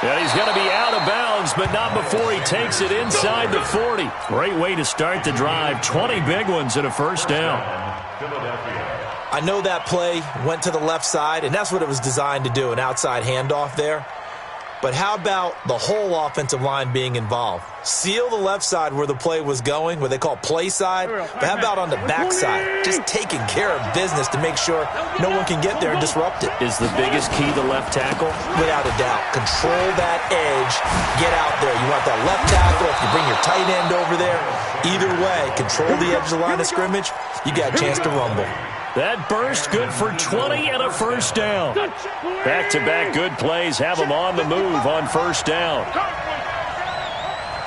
And he's going to be out of bounds, but not before he takes it inside the 40. Great way to start the drive. 20 big ones and a first down. I know that play went to the left side, and that's what it was designed to do, an outside handoff there. But how about the whole offensive line being involved? Seal the left side where the play was going, what they call play side. But how about on the back side? Just taking care of business to make sure no one can get there and disrupt it. Is the biggest key the left tackle? Without a doubt. Control that edge. Get out there. You want that left tackle. If you bring your tight end over there, either way, control the edge of the line of scrimmage, you got a chance to rumble. That burst good for 20 and a first down. Back-to-back good plays have them on the move on first down.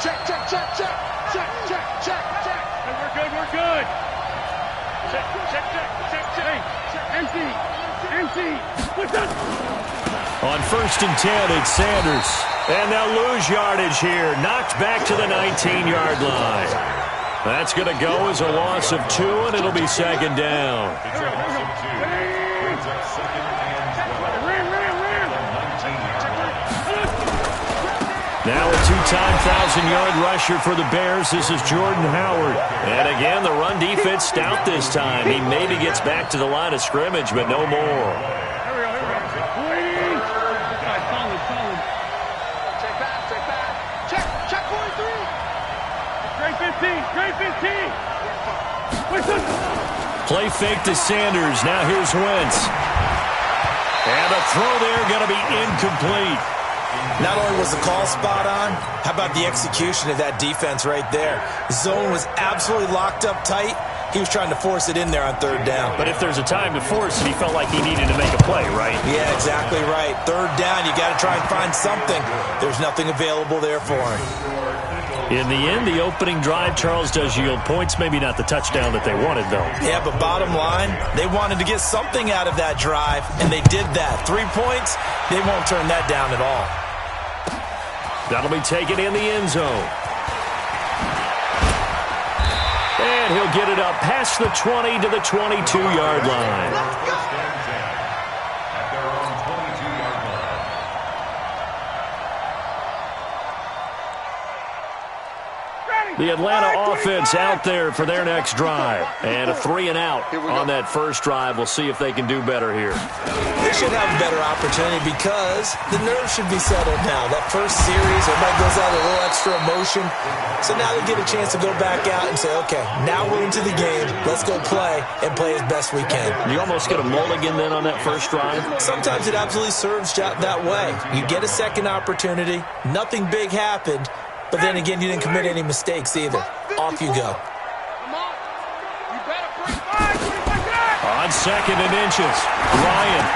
Check, check, check, check, check, check, check, check. Hey, we're good. Check, check, check, check, check. Empty, empty. What's up? On first and 10, it's Sanders. And they'll lose yardage here. Knocked back to the 19-yard line. That's going to go as a loss of 2, and it'll be second down. Now a two-time 1,000-yard rusher for the Bears. This is Jordan Howard. And again, the run defense stout this time. He maybe gets back to the line of scrimmage, but no more. Play fake to Sanders. Now here's Wentz. And a throw there going to be incomplete. Not only was the call spot on, how about the execution of that defense right there? Zone was absolutely locked up tight. He was trying to force it in there on third down. But if there's a time to force it, he felt like he needed to make a play, right? Yeah, exactly right. Third down, you got to try and find something. There's nothing available there for him. In the end, the opening drive, Charles, does yield points. Maybe not the touchdown that they wanted, though. Yeah, but bottom line, they wanted to get something out of that drive, and they did that. 3 points, they won't turn that down at all. That'll be taken in the end zone. And he'll get it up past the 20 to the 22-yard line. Let's go! The Atlanta offense out there for their next drive. And a 3 and out on that first drive. We'll see if they can do better here. They should have a better opportunity because the nerves should be settled now. That first series, everybody goes out with a little extra emotion. So now they get a chance to go back out and say, okay, now we're into the game. Let's go play and play as best we can. You almost get a mulligan then on that first drive? Sometimes it absolutely serves that way. You get a second opportunity. Nothing big happened. But then again, you didn't commit any mistakes either. Off you go. On second and inches, Ryan.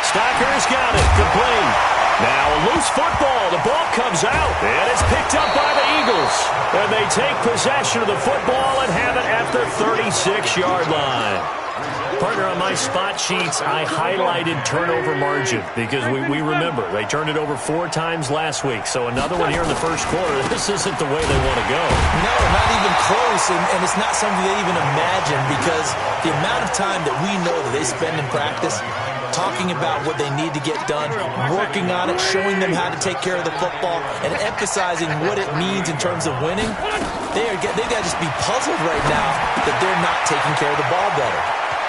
Stocker's got it. Complete. Now a loose football. The ball comes out. And it's picked up by the Eagles. And they take possession of the football and have it at the 36-yard line. Partner, on my spot sheets, I highlighted turnover margin because we remember they turned it over 4 times last week. So another one here in the first quarter. This isn't the way they want to go. No, not even close. And it's not something they even imagine because the amount of time that we know that they spend in practice talking about what they need to get done, working on it, showing them how to take care of the football, and emphasizing what it means in terms of winning, they got to just be puzzled right now that they're not taking care of the ball better.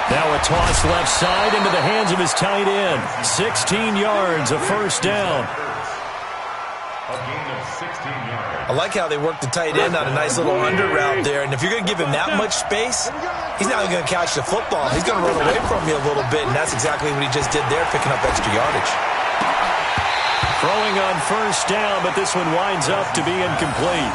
Now a toss left side into the hands of his tight end. 16 yards, a first down. I like how they work the tight end on a nice little under route there. And if you're going to give him that much space, he's not even going to catch the football. He's going to run away from you a little bit, and that's exactly what he just did there, picking up extra yardage. Throwing on first down, but this one winds up to be incomplete.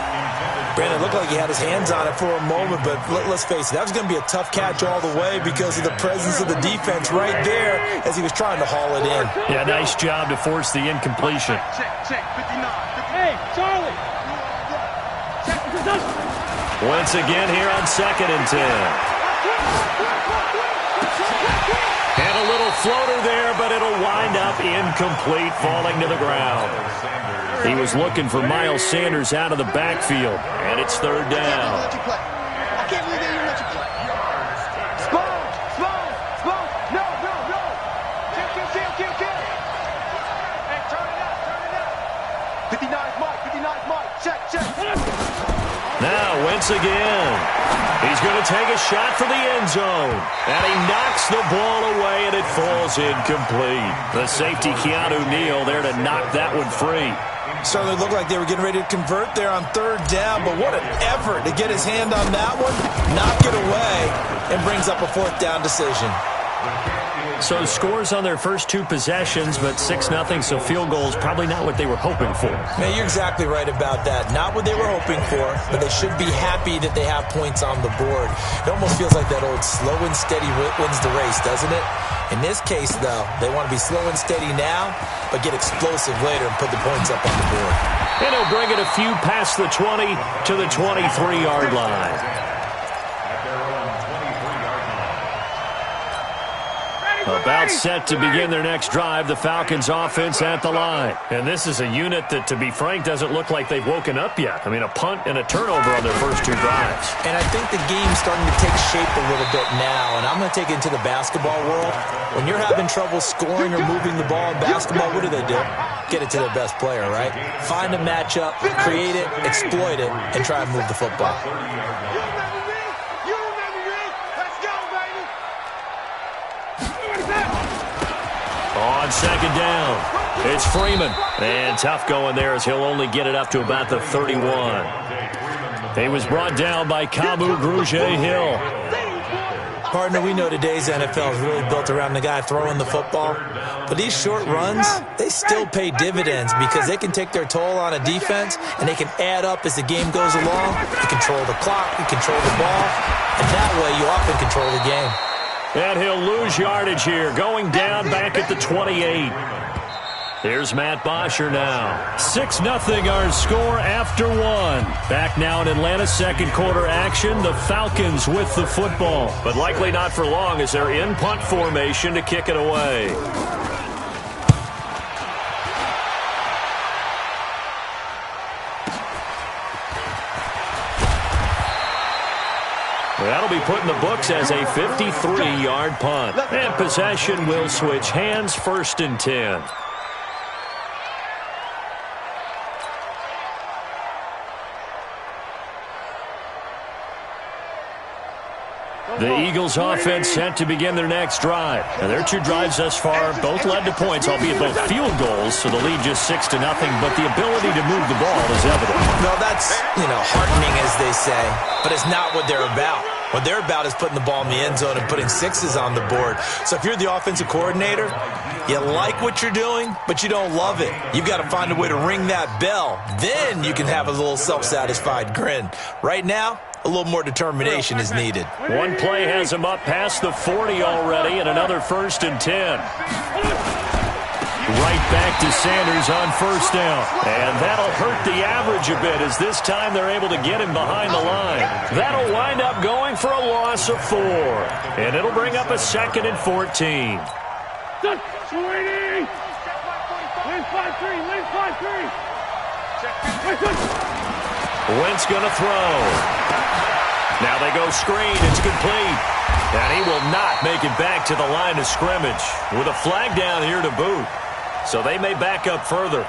Brandon, it looked like he had his hands on it for a moment, but let's face it, that was going to be a tough catch all the way because of the presence of the defense right there as he was trying to haul it in. Yeah, nice job to force the incompletion. Check, 59. Hey, Charlie. Once again here on second and 10. And a little floater there, but it'll wind up incomplete, falling to the ground. He was looking for Miles Sanders out of the backfield, and it's third down. I can't believe they even let you play. Slow. No. Kill. Hey, turn it up. Wentz again. He's going to take a shot for the end zone. And he knocks the ball away, and it falls incomplete. The safety, Keanu Neal, there to knock that one free. Certainly looked like they were getting ready to convert there on third down, but what an effort to get his hand on that one, knock it away, and brings up a fourth down decision. So scores on their first two possessions, but 6-0, so field goals probably not what they were hoping for. Man, you're exactly right about that. Not what they were hoping for, but they should be happy that they have points on the board. It almost feels like that old slow and steady wins the race, doesn't it? In this case, though, they want to be slow and steady now, but get explosive later and put the points up on the board. And he'll bring it a few past the 20 to the 23-yard line. About set to begin their next drive, the Falcons offense at the line. And this is a unit that, to be frank, doesn't look like they've woken up yet. I mean, a punt and a turnover on their first two drives. And I think the game's starting to take shape a little bit now, and I'm going to take it into the basketball world. When you're having trouble scoring or moving the ball in basketball, what do? Get it to their best player, right? Find a matchup, create it, exploit it, and try and move the football. On second down, it's Freeman. And tough going there as he'll only get it up to about the 31. He was brought down by Kamu Grugier-Hill. Partner, we know today's NFL is really built around the guy throwing the football. But these short runs, they still pay dividends because they can take their toll on a defense and they can add up as the game goes along. You control the clock, you control the ball, and that way you often control the game. And he'll lose yardage here, going down back at the 28. Here's Matt Bosher now. 6-0 our score after one. Back now in Atlanta's second quarter action. The Falcons with the football. But likely not for long as they're in punt formation to kick it away. That'll be put in the books as a 53-yard punt. And possession will switch hands, 1st and 10. The Eagles offense set to begin their next drive. And their two drives thus far both led to points, albeit both field goals, so the lead just 6-0, but the ability to move the ball is evident. No, that's, heartening, as they say, but it's not what they're about. What they're about is putting the ball in the end zone and putting sixes on the board. So if you're the offensive coordinator, you like what you're doing, but you don't love it. You've got to find a way to ring that bell. Then you can have a little self-satisfied grin. Right now, a little more determination is needed. One play has him up past the 40 already, and another 1st and 10. Right back to Sanders on 1st down. And that'll hurt the average a bit as this time they're able to get him behind the line. That'll wind up going for a loss of 4. And it'll bring up a 2nd and 14. Sweeney! Lane 5-3, lane 5-3. Wentz going to throw. Now they go screen. It's complete. And he will not make it back to the line of scrimmage with a flag down here to boot. So they may back up further.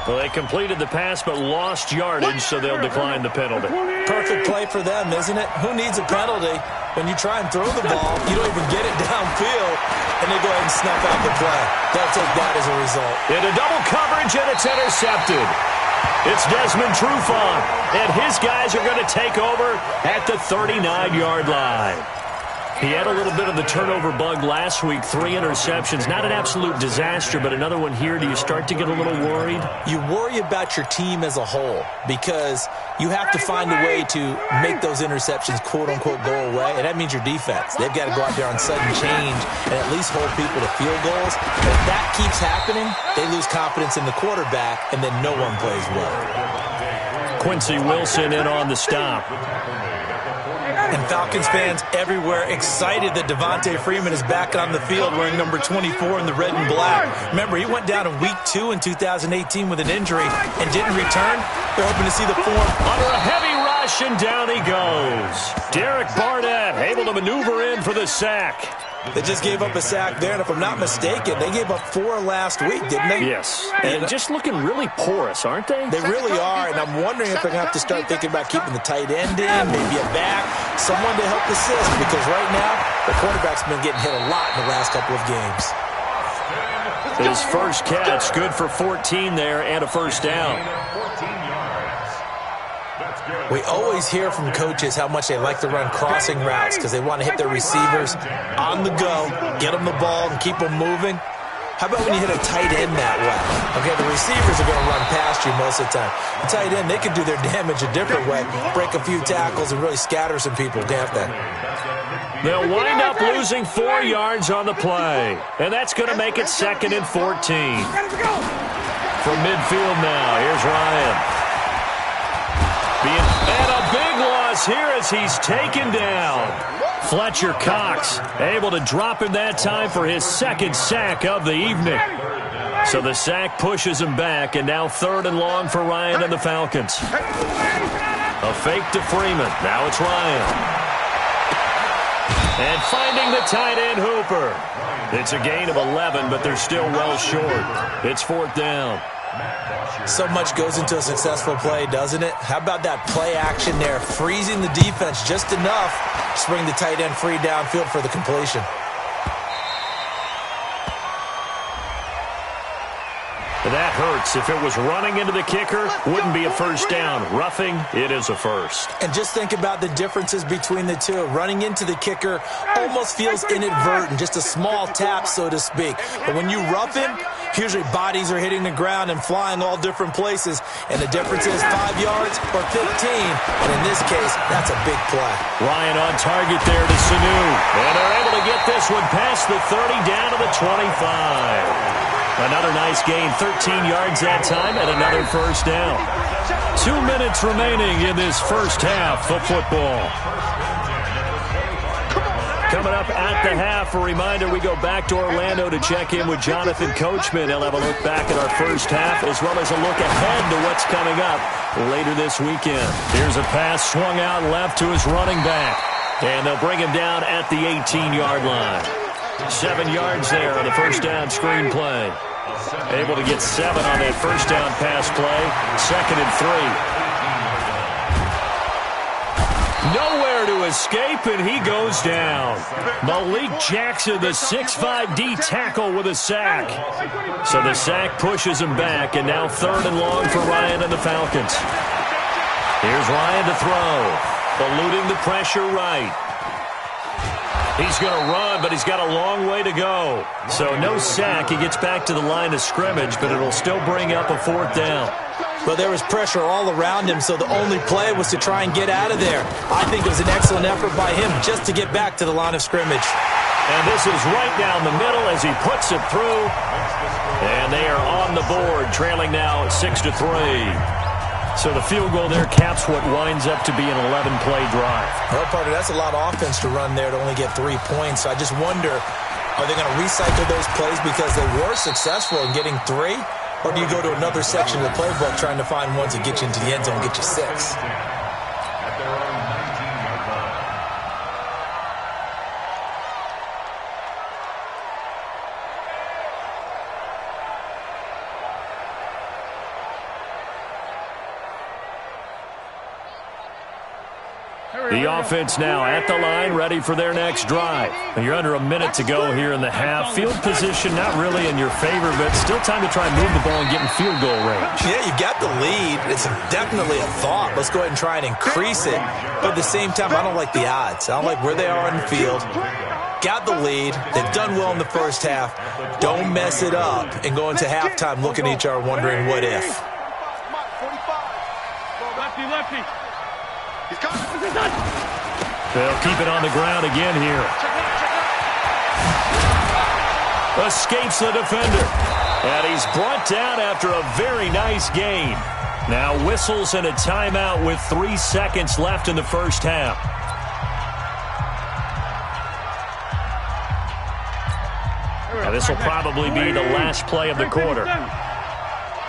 Well, they completed the pass but lost yardage, so they'll decline the penalty. Perfect play for them, isn't it? Who needs a penalty? When you try and throw the ball, you don't even get it downfield, and they go ahead and snuff out the play. They'll take that as a result. Into double coverage, and it's intercepted. It's Desmond Trufant, and his guys are going to take over at the 39-yard line. He had a little bit of the turnover bug last week, 3 interceptions. Not an absolute disaster, but another one here. Do you start to get a little worried? You worry about your team as a whole because you have to find a way to make those interceptions, quote-unquote, go away, and that means your defense. They've got to go out there on sudden change and at least hold people to field goals. But if that keeps happening, they lose confidence in the quarterback, and then no one plays well. Quincy Wilson in on the stop. And Falcons fans everywhere excited that Devontae Freeman is back on the field wearing number 24 in the red and black. Remember, he went down in Week 2 in 2018 with an injury and didn't return. They're hoping to see the form. Under a heavy rush, rush, and down he goes. Derek Barnett able to maneuver in for the sack. They just gave up a sack there, and if I'm not mistaken, they gave up 4 last week, didn't they? Yes, and just looking really porous, aren't they? They really are, and I'm wondering if they're going to have to start thinking about keeping the tight end in, maybe a back, someone to help assist, because right now, the quarterback's been getting hit a lot in the last couple of games. His first catch, good for 14 there, and a first down. We always hear from coaches how much they like to run crossing routes because they want to hit their receivers on the go, get them the ball, and keep them moving. How about when you hit a tight end that way? Okay, the receivers are going to run past you most of the time. The tight end, they can do their damage a different way, break a few tackles, and really scatter some people, can't they? They'll wind up losing 4 yards on the play, and that's going to make it 2nd and 14. From midfield now, here's Ryan. And a big loss here as he's taken down. Fletcher Cox able to drop him that time for his 2nd sack of the evening. So the sack pushes him back, and now 3rd and long for Ryan and the Falcons. A fake to Freeman. Now it's Ryan. And finding the tight end Hooper. It's a gain of 11, but they're still well short. It's 4th down. So much goes into a successful play, doesn't it? How about that play action there, freezing the defense just enough to bring the tight end free downfield for the completion. That hurts. If it was running into the kicker, wouldn't be a first down. Roughing, it is a first. And just think about the differences between the two. Running into the kicker almost feels inadvertent, just a small tap, so to speak. But when you rough him, usually bodies are hitting the ground and flying all different places. And the difference is 5 yards or 15. And in this case, that's a big play. Ryan on target there to Sanu. And they're able to get this one past the 30 down to the 25. Another nice gain, 13 yards that time, and another first down. 2 minutes remaining in this first half of football. Coming up at the half, a reminder, we go back to Orlando to check in with Jonathan Coachman. He'll have a look back at our first half, as well as a look ahead to what's coming up later this weekend. Here's a pass swung out left to his running back, and they'll bring him down at the 18-yard line. 7 yards there on the first down screen play. Able to get 7 on that first down pass play. 2nd and 3. Nowhere to escape, and he goes down. Malik Jackson, the 6'5" D tackle with a sack. So the sack pushes him back, and now 3rd and long for Ryan and the Falcons. Here's Ryan to throw. Eluding the pressure right. He's going to run, but he's got a long way to go. So no sack. He gets back to the line of scrimmage, but it'll still bring up a 4th down. Well, there was pressure all around him, so the only play was to try and get out of there. I think it was an excellent effort by him just to get back to the line of scrimmage. And this is right down the middle as he puts it through. And they are on the board, trailing now 6-3. So the field goal there caps what winds up to be an 11-play drive. Well, partner, that's a lot of offense to run there to only get 3 points. So I just wonder, are they going to recycle those plays because they were successful in getting 3? Or do you go to another section of the playbook trying to find ones that get you into the end zone and get you 6? The offense now at the line, ready for their next drive. You're under a minute to go here in the half. Field position not really in your favor, but still time to try and move the ball and get in field goal range. Yeah, you've got the lead. It's definitely a thought. Let's go ahead and try and increase it. But at the same time, I don't like the odds. I don't like where they are on the field. Got the lead. They've done well in the first half. Don't mess it up and go into halftime looking at each other wondering what if. Lefty. They'll keep it on the ground again here. Escapes the defender. And he's brought down after a very nice gain. Now whistles and a timeout with 3 seconds left in the first half. Now this will probably be the last play of the quarter.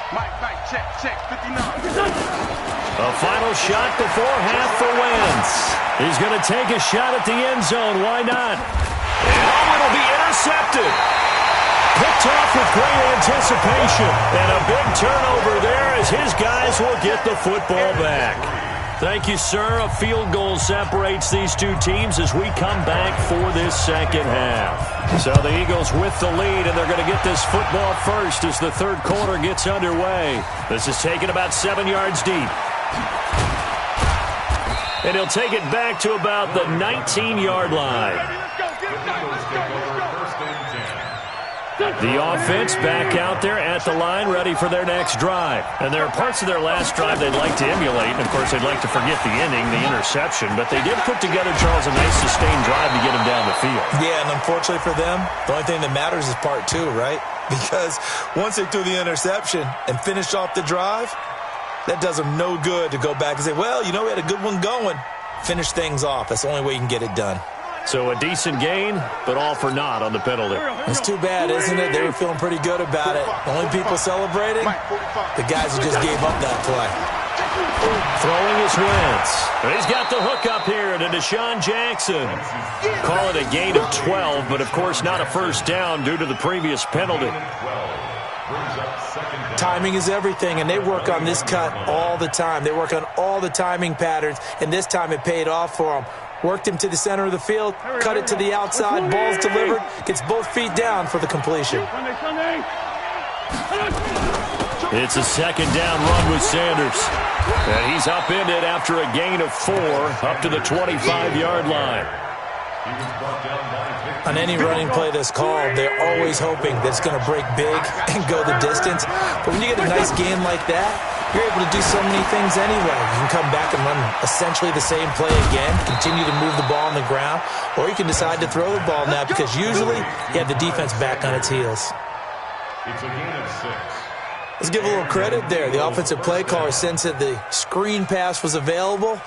Mike, check, 59. A final shot before half for Wentz. He's going to take a shot at the end zone. Why not? And it'll be intercepted. Picked off with great anticipation. And a big turnover there as his guys will get the football back. Thank you, sir. A field goal separates these two teams as we come back for this second half. So the Eagles with the lead, and they're going to get this football first as the third quarter gets underway. This is taken about 7 yards deep. And he'll take it back to about the 19-yard line. The offense back out there at the line, ready for their next drive. And there are parts of their last drive they'd like to emulate. And, of course, they'd like to forget the inning, the interception. But they did put together, Charles, a nice sustained drive to get him down the field. Yeah, and unfortunately for them, the only thing that matters is part two, right? Because once they threw the interception and finished off the drive, that does them no good to go back and say, well, you know, we had a good one going. Finish things off. That's the only way you can get it done. So a decent gain, but all for naught on the penalty. It's too bad, isn't it? They were feeling pretty good about it. The only people celebrating, the guys who just gave up that play. Throwing his Wentz. He's got the hook up here to Deshaun Jackson. Call it a gain of 12, but of course not a first down due to the previous penalty. Timing is everything, and they work on this cut all the time. They work on all the timing patterns, and this time it paid off for them. Worked him to the center of the field, cut it to the outside, ball's delivered, gets both feet down for the completion. It's a second down run with Sanders. And he's upended after a gain of 4 up to the 25-yard line. On any running play that's called, they're always hoping that it's going to break big and go the distance. But when you get a nice gain like that, you're able to do so many things anyway. You can come back and run essentially the same play again, continue to move the ball on the ground, or you can decide to throw the ball now because usually you have the defense back on its heels. It's a gain of 6. Let's give a little credit there. The offensive play caller sensed that the screen pass was available.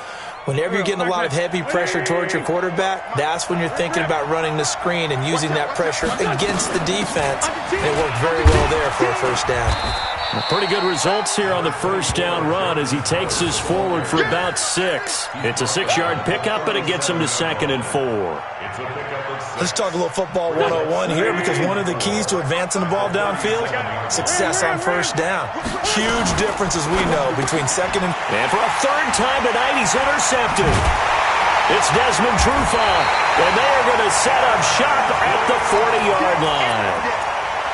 Whenever you're getting a lot of heavy pressure towards your quarterback, that's when you're thinking about running the screen and using that pressure against the defense. And it worked very well there for a first down. Pretty good results here on the first down run as he takes us forward for about 6. It's a 6-yard pickup, and it gets him to 2nd and 4. Let's talk a little football 101 here because one of the keys to advancing the ball downfield, success on first down. Huge difference, as we know, between second and... And for a third time tonight, he's intercepted. It's Desmond Trufant, and they are going to set up shop at the 40-yard line.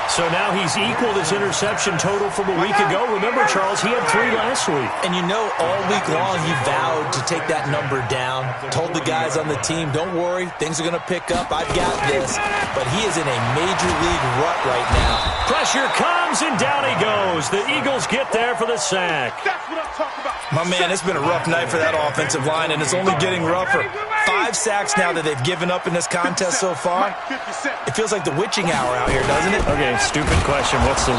So now he's equaled his interception total from a week ago. Remember, Charles, he had 3 last week. And you know, all week long he vowed to take that number down. Told the guys on the team, don't worry, things are going to pick up. I've got this. But he is in a major league rut right now. Pressure comes, and down he goes. The Eagles get there for the sack. That's what I'm talking about. My man, it's been a rough night for that offensive line, and it's only getting rougher. 5 sacks now that they've given up in this contest so far. It feels like the witching hour out here, doesn't it? Okay, stupid question. What's the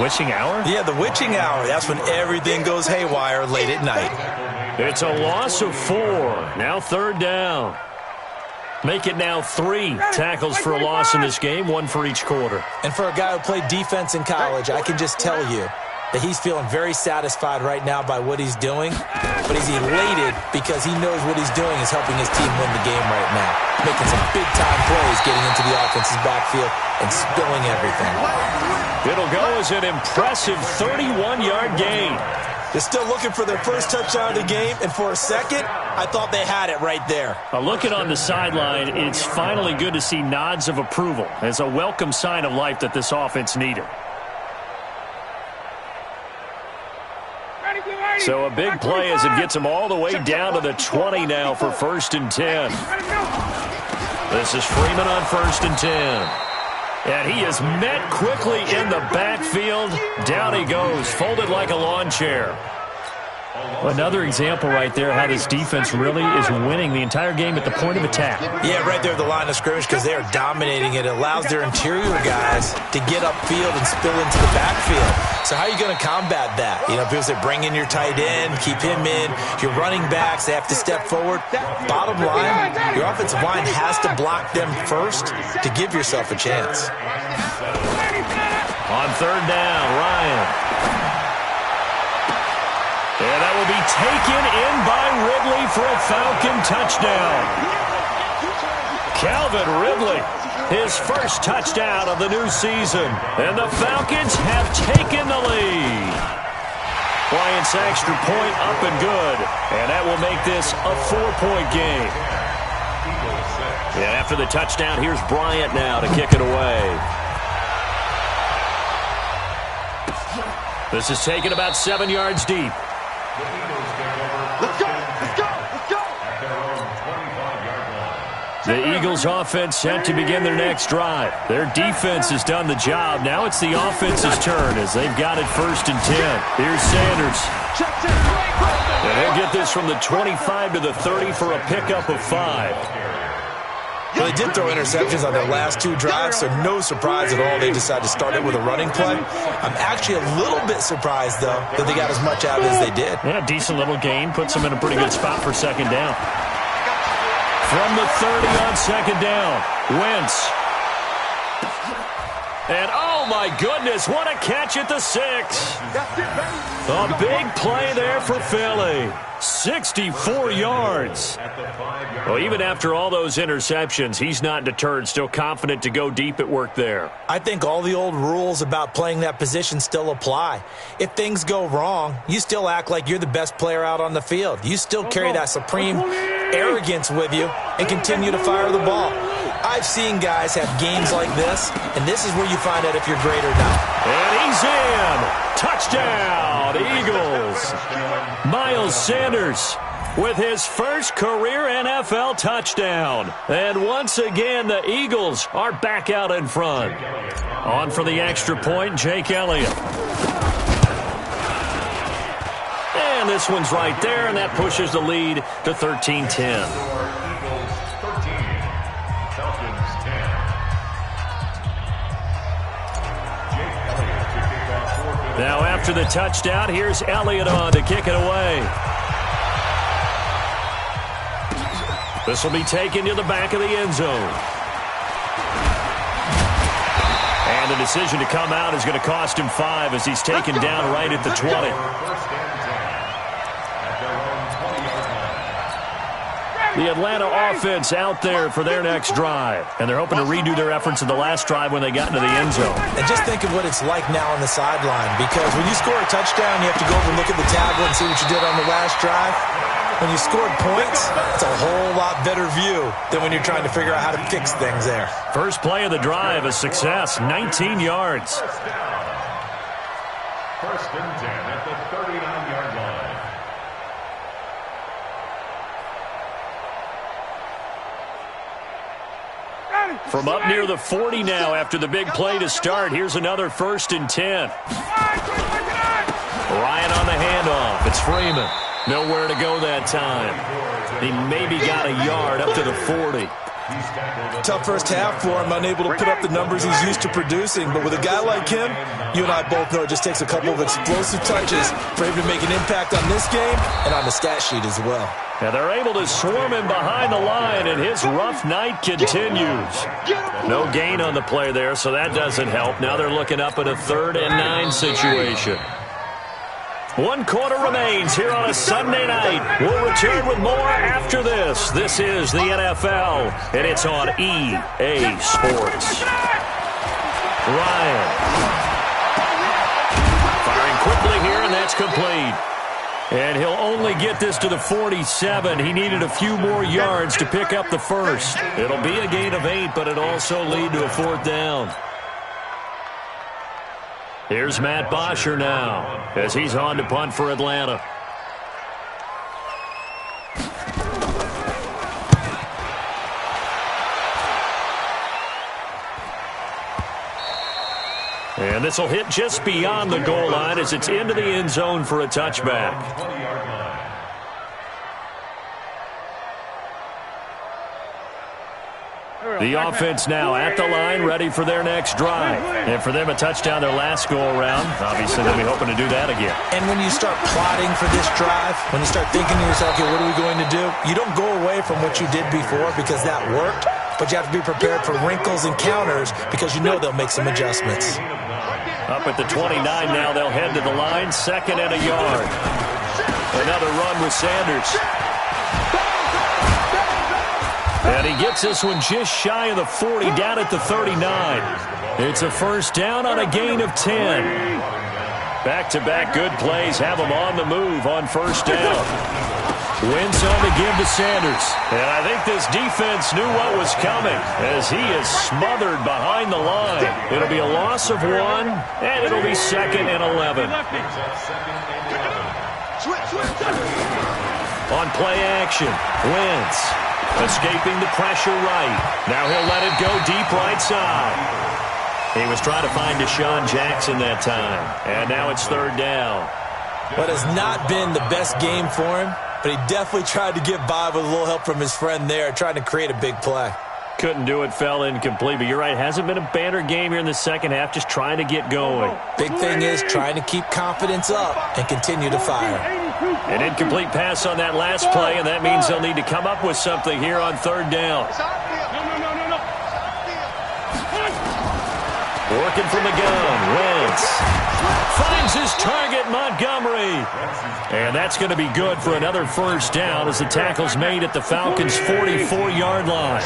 witching hour? Yeah, the witching hour. That's when everything goes haywire late at night. It's a loss of 4. Now 3rd down. Make it now 3 tackles for a loss in this game, 1 for each quarter. And for a guy who played defense in college, I can just tell you that he's feeling very satisfied right now by what he's doing, but he's elated because he knows what he's doing is helping his team win the game right now, making some big-time plays, getting into the offense's backfield and spilling everything. It'll go as an impressive 31-yard gain. They're still looking for their first touchdown of the game, and for a second, I thought they had it right there. Looking on the sideline, it's finally good to see nods of approval. It's a welcome sign of life that this offense needed. So a big play as it gets him all the way down to the 20 now for 1st and 10. This is Freeman on 1st and 10. And he is met quickly in the backfield. Down he goes, folded like a lawn chair. Another example right there how this defense really is winning the entire game at the point of attack. Yeah, right there at the line of scrimmage because they are dominating it. It allows their interior guys to get upfield and spill into the backfield. So how are you going to combat that? You know, people say bring in your tight end, keep him in. Your running backs, they have to step forward. Bottom line, your offensive line has to block them first to give yourself a chance. On 3rd down, Ryan. And that will be taken in by Ridley for a Falcon touchdown. Calvin Ridley, his first touchdown of the new season. And the Falcons have taken the lead. Bryant's extra point up and good. And that will make this a 4-point game. And after the touchdown, here's Bryant now to kick it away. This is taken about 7 yards deep. Let's go! Let's go! Let's go! The Eagles offense set to begin their next drive. Their defense has done the job. Now it's the offense's turn as they've got it 1st and 10. Here's Sanders. And he'll get this from the 25 to the 30 for a pickup of 5. Well, they did throw interceptions on their last 2 drives, so no surprise at all they decided to start it with a running play. I'm actually a little bit surprised, though, that they got as much out of it as they did. Yeah, decent little gain. Puts them in a pretty good spot for 2nd down. From the 30 on 2nd down, Wentz. And, oh, my goodness, what a catch at the 6. A big play there for Philly. 64 yards. Well, even after all those interceptions, he's not deterred, still confident to go deep at work there. I think all the old rules about playing that position still apply. If things go wrong, you still act like you're the best player out on the field. You still carry that supreme arrogance with you and continue to fire the ball. I've seen guys have games like this, and this is where you find out if you're great or not. And he's in. Touchdown, Eagles. Miles Sanders with his first career NFL touchdown. And once again, the Eagles are back out in front. On for the extra point, Jake Elliott. And this one's right there, and that pushes the lead to 13-10. Now after the touchdown, here's Elliott on to kick it away. This will be taken to the back of the end zone. And the decision to come out is going to cost him 5 as he's taken down right at the 20. The Atlanta offense out there for their next drive. And they're hoping to redo their efforts in the last drive when they got into the end zone. And just think of what it's like now on the sideline, because when you score a touchdown, you have to go over and look at the tablet and see what you did on the last drive. When you scored points, it's a whole lot better view than when you're trying to figure out how to fix things there. First play of the drive, a success, 19 yards. 1st and 10 at the 39-yard line. From up near the 40 now after the big play to start. Here's another 1st and 10. Ryan on the handoff. It's Freeman. Nowhere to go that time. He maybe got a yard up to the 40. Tough first half for him, unable to put up the numbers he's used to producing. But with a guy like him, you and I both know it just takes a couple of explosive touches for him to make an impact on this game and on the stat sheet as well. Now they're able to swarm him behind the line, and his rough night continues. No gain on the play there, so that doesn't help. Now they're looking up at a 3rd and 9 situation. 1 quarter remains here on a Sunday night. We'll return with more after this. This is the NFL, and it's on EA Sports. Ryan. Firing quickly here, and that's complete. And he'll only get this to the 47. He needed a few more yards to pick up the first. It'll be a gain of 8, but it'll also lead to a 4th down. Here's Matt Bosher now as he's on to punt for Atlanta. And this will hit just beyond the goal line as it's into the end zone for a touchback. The offense now at the line, ready for their next drive. And for them, a touchdown their last go-around. Obviously, they'll be hoping to do that again. And when you start plotting for this drive, when you start thinking to yourself, okay, what are we going to do? You don't go away from what you did before because that worked, but you have to be prepared for wrinkles and counters because you know they'll make some adjustments. Up at the 29 now, they'll head to the line, 2nd and a yard. Another run with Sanders. And he gets this one just shy of the 40, down at the 39. It's a first down on a gain of 10. Back-to-back good plays have him on the move on first down. Wentz on the give to Sanders. And I think this defense knew what was coming as he is smothered behind the line. It'll be a loss of 1, and it'll be 2nd and 11. On play action, Wentz escaping the pressure right. Now he'll let it go deep right side. He was trying to find Deshaun Jackson that time. And now it's 3rd down. What has not been the best game for him, but he definitely tried to get by with a little help from his friend there, trying to create a big play. Couldn't do it, fell incomplete. But you're right, hasn't been a banner game here in the second half, just trying to get going. Big thing is trying to keep confidence up and continue to fire. An incomplete pass on that last play, and that means they'll need to come up with something here on 3rd down. Working from the gun, Wentz finds his target, Montgomery. And that's going to be good for another first down as the tackle's made at the Falcons' 44-yard line.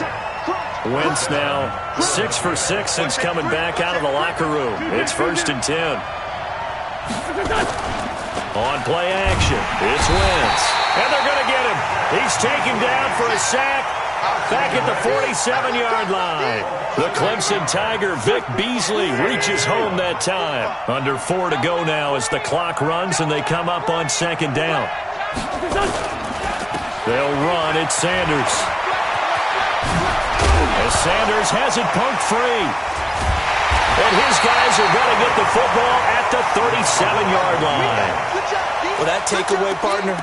Wentz now 6 for 6 since coming back out of the locker room. It's 1st and 10. On play action, it's Wentz. And they're going to get him. He's taken down for a sack back at the 47-yard line. The Clemson Tiger, Vic Beasley, reaches home that time. Under 4 to go now as the clock runs and they come up on 2nd down. They'll run. It's Sanders. As Sanders has it punked free. And his guys are going to get the football at the 37-yard line. Well, that takeaway, partner,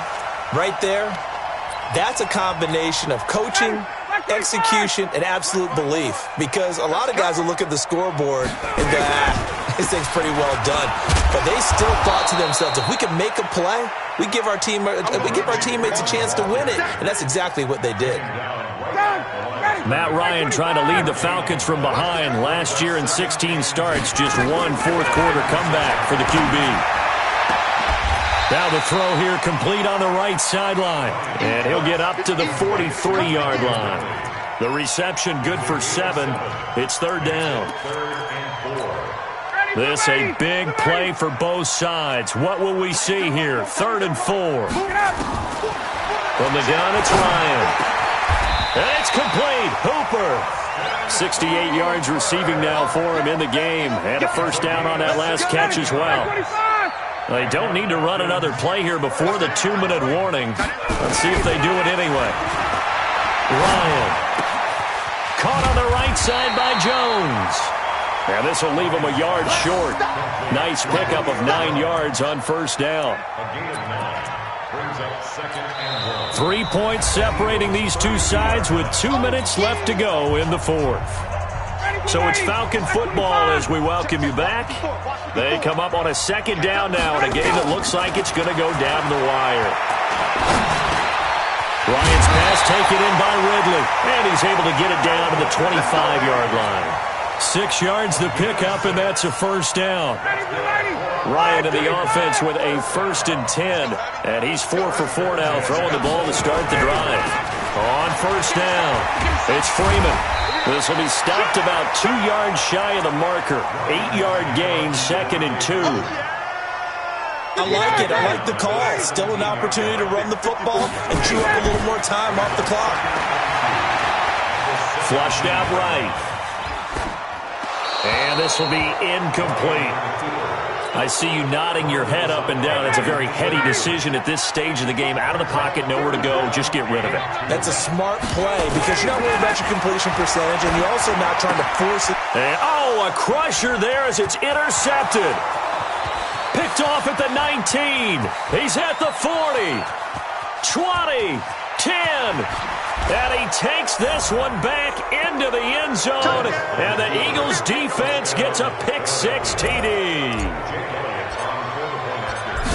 right there, that's a combination of coaching, execution, and absolute belief. Because a lot of guys will look at the scoreboard and go, this thing's pretty well done. But they still thought to themselves, if we can make a play, we give our teammates a chance to win it. And that's exactly what they did. Matt Ryan trying to lead the Falcons from behind. Last year in 16 starts, just 1 fourth-quarter comeback for the QB. Now the throw here complete on the right sideline. And he'll get up to the 43-yard line. The reception good for 7. It's 3rd down. This a big play for both sides. What will we see here? 3rd and 4. From the gun, it's Ryan. And it's complete. Hooper. 68 yards receiving now for him in the game. And a first down on that last catch as well. They don't need to run another play here before the 2-minute warning. Let's see if they do it anyway. Ryan. Caught on the right side by Jones. And this will leave him a yard short. Nice pickup of 9 yards on first down. 3 points separating these two sides with 2 minutes left to go in the 4th. So it's Falcon football as we welcome you back. They come up on a 2nd down now in a game that looks like it's going to go down the wire. Ryan's pass taken in by Ridley, and he's able to get it down to the 25-yard line. 6 yards the pickup, and that's a first down. Ryan in the offense with a 1st and 10, and he's 4 for 4 now, throwing the ball to start the drive. On first down, it's Freeman. This will be stopped about 2 yards shy of the marker. 8-yard gain, 2nd and 2. I like it. I like the call. Still an opportunity to run the football and chew up a little more time off the clock. Flushed out right. And this will be incomplete. I see you nodding your head up and down. It's a very heady decision at this stage of the game. Out of the pocket, nowhere to go. Just get rid of it. That's a smart play because you're not worried about your completion percentage, and you're also not trying to force it. And, a crusher there as it's intercepted. Picked off at the 19. He's at the 40. 20. 10. And he takes this one back into the end zone. And the Eagles defense gets a pick-6 TD.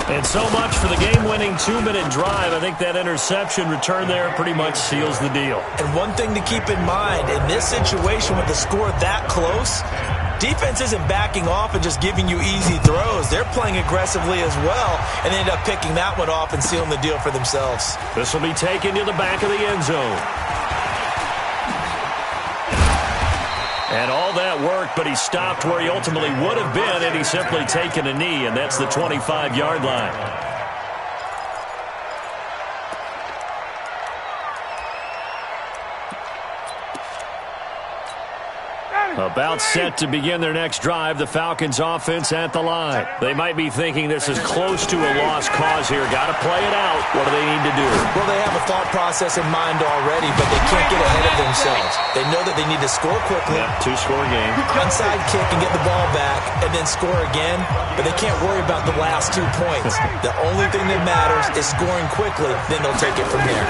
And so much for the game-winning 2-minute drive. I think that interception return there pretty much seals the deal. And one thing to keep in mind, in this situation with the score that close, Defense isn't backing off and just giving you easy throws. They're playing aggressively as well, and they end up picking that one off and sealing the deal for themselves. This will be taken to the back of the end zone. And all that worked, but he stopped where he ultimately would have been, and he's simply taken a knee, and that's the 25-yard line. About set to begin their next drive, the Falcons offense at the line. They might be thinking this is close to a lost cause here. Got to play it out. What do they need to do? Well, they have a thought process in mind already, but they can't get ahead of themselves. They know that they need to score quickly. Yep, two-score game. Onside kick and get the ball back and then score again, but they can't worry about the last 2 points. The only thing that matters is scoring quickly, then they'll take it from there.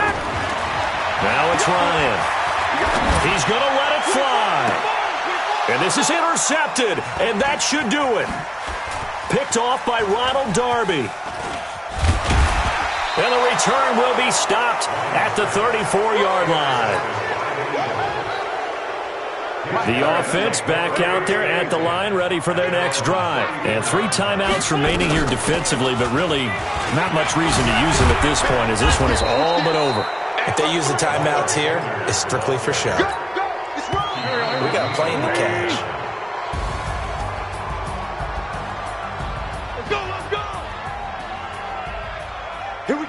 Now it's Ryan. He's going to let it fly. And this is intercepted, and that should do it. Picked off by Ronald Darby. And the return will be stopped at the 34-yard line. The offense back out there at the line, ready for their next drive. And 3 timeouts remaining here defensively, but really not much reason to use them at this point, as this one is all but over. If they use the timeouts here, it's strictly for show. We got a plane to catch. Let's go, let's go! Here we